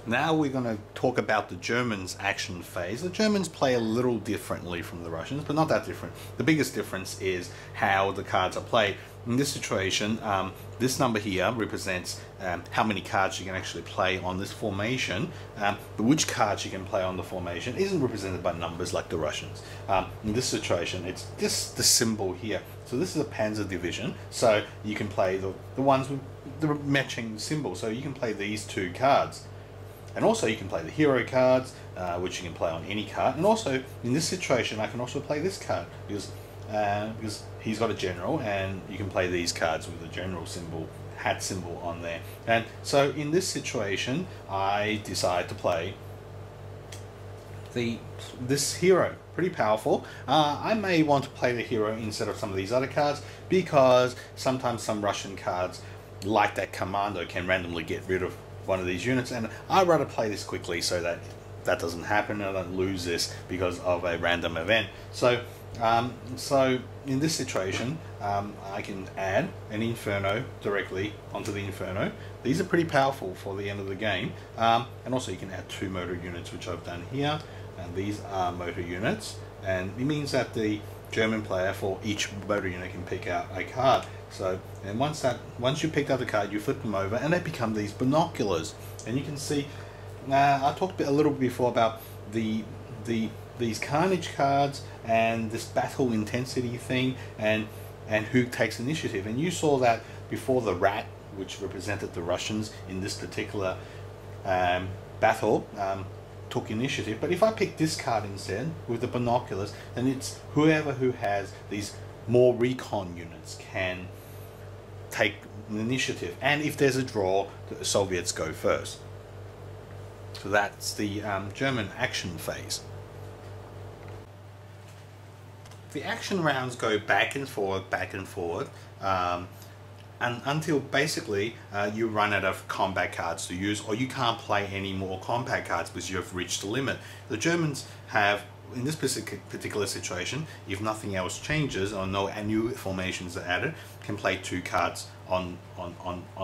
Now we're going to talk about the Germans' action phase. The Germans play a little differently from the Russians, but not that different. The biggest difference is how the cards are played. In this situation, this number here represents how many cards you can actually play on this formation, but which cards you can play on the formation isn't represented by numbers like the Russians. In this situation, it's just the symbol here. So this is a Panzer division, so you can play the ones with the matching symbol. So you can play these two cards. And also you can play the hero cards, which you can play on any card. And also, in this situation, I can also play this card, because he's got a general, and you can play these cards with the general symbol, hat symbol on there. And so in this situation, I decide to play this hero. Pretty powerful. I may want to play the hero instead of some of these other cards, because sometimes some Russian cards, like that commando, can randomly get rid of one of these units, and I'd rather play this quickly so that that doesn't happen and I don't lose this because of a random event. So in this situation, I can add an Inferno directly onto the Inferno. These are pretty powerful for the end of the game, and also you can add 2 motor units, which I've done here, and these are motor units, and it means that the German player for each motor unit can pick out a card. So, and once you picked out the card, you flip them over, and they become these binoculars. And you can see, I talked a little bit before about these Carnage cards and this battle intensity thing, and who takes initiative. And you saw that before the rat, which represented the Russians in this particular battle, took initiative. But if I pick this card instead with the binoculars, then it's whoever who has these more recon units can take an initiative, and if there's a draw, the Soviets go first. So that's the German action phase. The action rounds go back and forward, and until basically you run out of combat cards to use, or you can't play any more combat cards because you have reached the limit. The Germans have, in this particular situation, if nothing else changes or no new formations are added, can play 2 cards on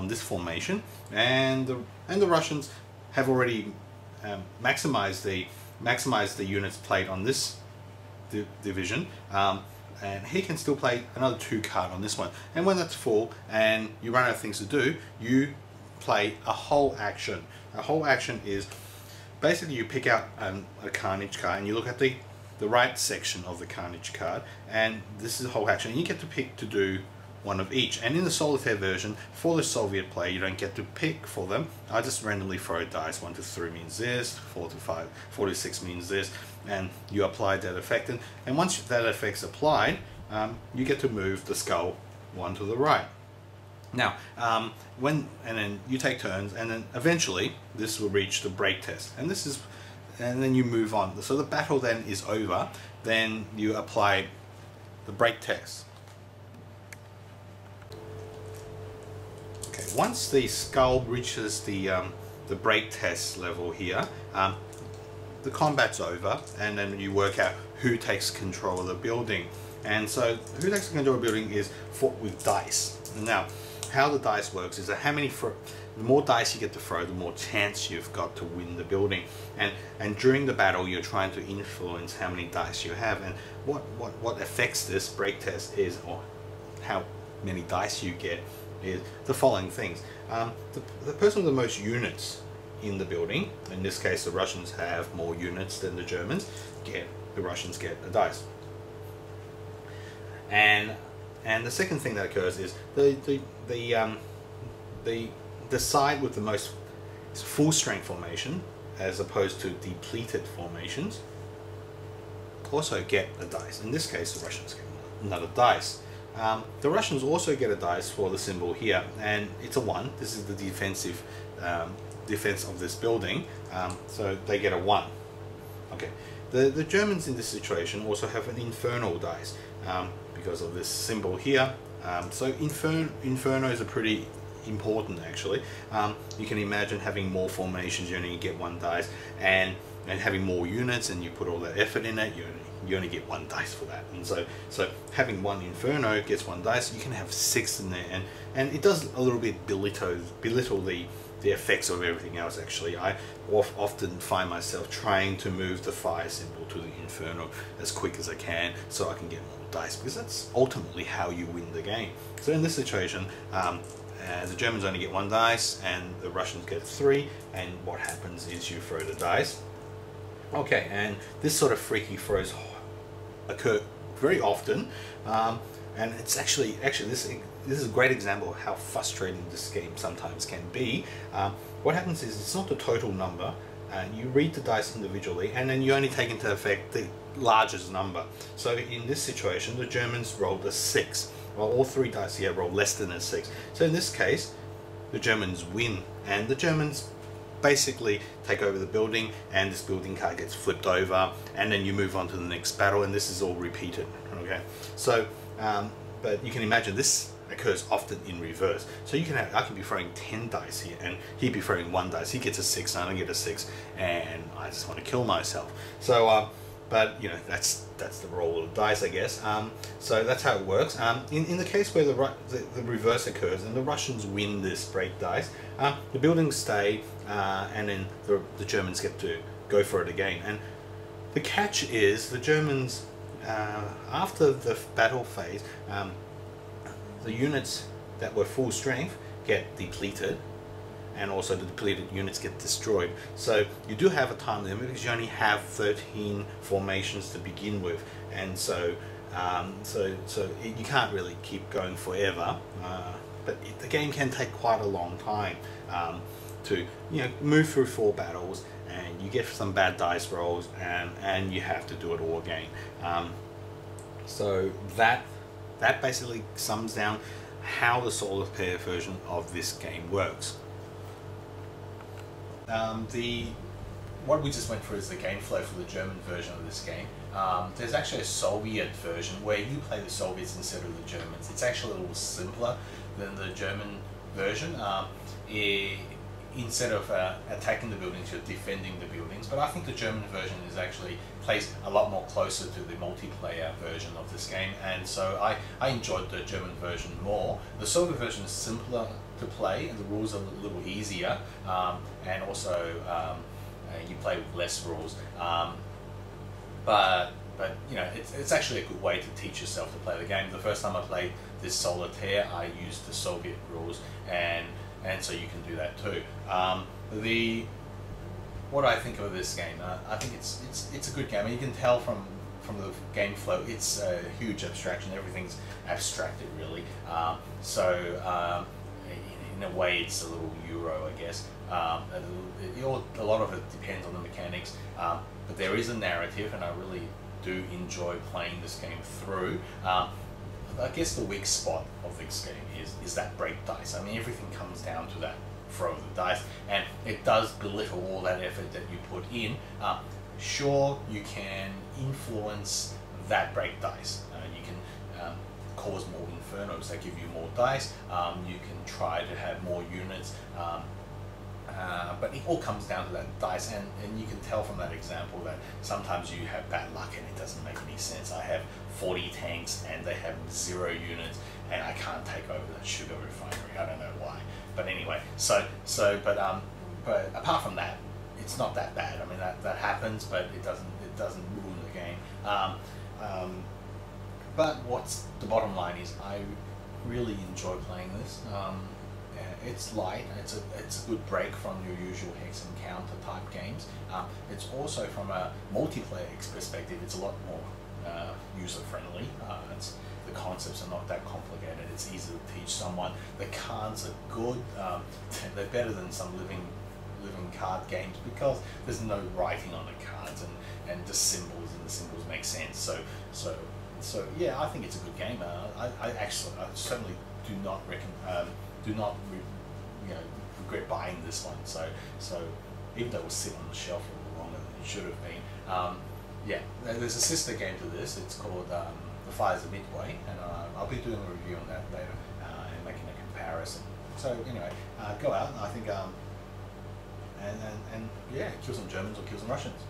this formation, and the Russians have already maximized the units played on this division, and he can still play another 2 card on this one. And when that's full and you run out of things to do, you play a whole action. A whole action is basically you pick out a Carnage card, and you look at the right section of the Carnage card, and this is a whole action, and you get to pick to do one of each. And in the Solitaire version, for the Soviet player, you don't get to pick for them. I just randomly throw dice. 1 to 3 means this, 4 to 5, 4 to 6 means this, and you apply that effect. And once that effect's applied, you get to move the skull 1 to the right. Now, and then you take turns, and then eventually this will reach the break test, and then you move on. So the battle then is over. Then you apply the break test. Okay, once the skull reaches the break test level here, the combat's over, and then you work out who takes control of the building. And so who takes control of the building is fought with dice. Now, how the dice works is that the more dice you get to throw, the more chance you've got to win the building. And during the battle, you're trying to influence how many dice you have. And what affects this break test is, or how many dice you get, is the following things. The person with the most units in the building, in this case the Russians have more units than the Germans, the Russians get a dice. And the second thing that occurs is the side with the most full strength formation, as opposed to depleted formations, also get a dice. In this case, the Russians get another dice. The Russians also get a dice for the symbol here, and it's a 1. This is the defensive defense of this building, so they get a 1. Okay. The Germans in this situation also have an infernal dice because of this symbol here. So infernos are pretty important, actually. You can imagine having more formations, you only get 1 dice, and having more units, and you put all that effort in it, you only get 1 dice for that. And so having 1 inferno gets 1 dice. You can have 6 in there, and it does a little bit belittle the effects of everything else. Actually, I often find myself trying to move the fire symbol to the Inferno as quick as I can so I can get more dice, because that's ultimately how you win the game. So in this situation, the Germans only get 1 dice and the Russians get 3, and what happens is you throw the dice. Okay, and this sort of freaky throws occur very often, and it's actually this is a great example of how frustrating this game sometimes can be. What happens is it's not the total number, and you read the dice individually, and then you only take into effect the largest number. So in this situation, the Germans rolled a 6. Well, all 3 dice here roll less than a 6. So in this case, the Germans win, and the Germans basically take over the building, and this building card gets flipped over, and then you move on to the next battle, and this is all repeated. Okay, so but you can imagine this occurs often in reverse. So you can have, I can be throwing 10 dice here, and he'd be throwing 1 dice. He gets a 6, and I don't get a 6, and I just want to kill myself. So but you know, that's the roll of the dice, I guess. So that's how it works. In the case where the reverse occurs and the Russians win this break dice, the buildings stay, and then the Germans get to go for it again. And the catch is the Germans, after the battle phase, the units that were full strength get depleted, and also the depleted units get destroyed. So you do have a time limit because you only have 13 formations to begin with, and so you can't really keep going forever. But the game can take quite a long time to move through 4 battles, and you get some bad dice rolls, and you have to do it all again. So that basically sums down how the Solitaire version of this game works. What we just went through is the game flow for the German version of this game. There's actually a Soviet version where you play the Soviets instead of the Germans. It's actually a little simpler than the German version. Instead of attacking the buildings, you're defending the buildings. But I think the German version is actually plays a lot more closer to the multiplayer version of this game, and so I enjoyed the German version more. The Soviet version is simpler to play, and the rules are a little easier, and also you play with less rules. But you know, it's actually a good way to teach yourself to play the game. The first time I played this Solitaire, I used the Soviet rules, and so you can do that too. What I think of this game, I think it's a good game. And you can tell from the game flow, it's a huge abstraction. Everything's abstracted really. In a way, it's a little Euro, I guess. A lot of it depends on the mechanics, but there is a narrative, and I really do enjoy playing this game through. I guess the weak spot of this game is that break dice. I mean, everything comes down to that throw of the dice, and it does belittle all that effort that you put in. Sure, you can influence that break dice. You can cause more infernos that give you more dice. You can try to have more units, but it all comes down to that dice, and you can tell from that example that sometimes you have bad luck and it doesn't make any sense. I have 40 tanks and they have 0 units, and I can't take over that sugar refinery. I don't know why, but anyway. But apart from that, it's not that bad. I mean, that happens, but it doesn't ruin the game. But what's the bottom line is, I really enjoy playing this. It's light. It's a good break from your usual hex and counter type games. It's also, from a multiplayer perspective, it's a lot more user friendly. The concepts are not that complicated. It's easy to teach someone. The cards are good. They're better than some living card games because there's no writing on the cards, and the symbols make sense. So yeah, I think it's a good game. I certainly do not regret buying this one. So even though it was sitting on the shelf a little longer than it should have been, yeah, there's a sister game to this. It's called The Fires of Midway, and I'll be doing a review on that later and making a comparison. So anyway, go out. I think and yeah, kill some Germans or kill some Russians.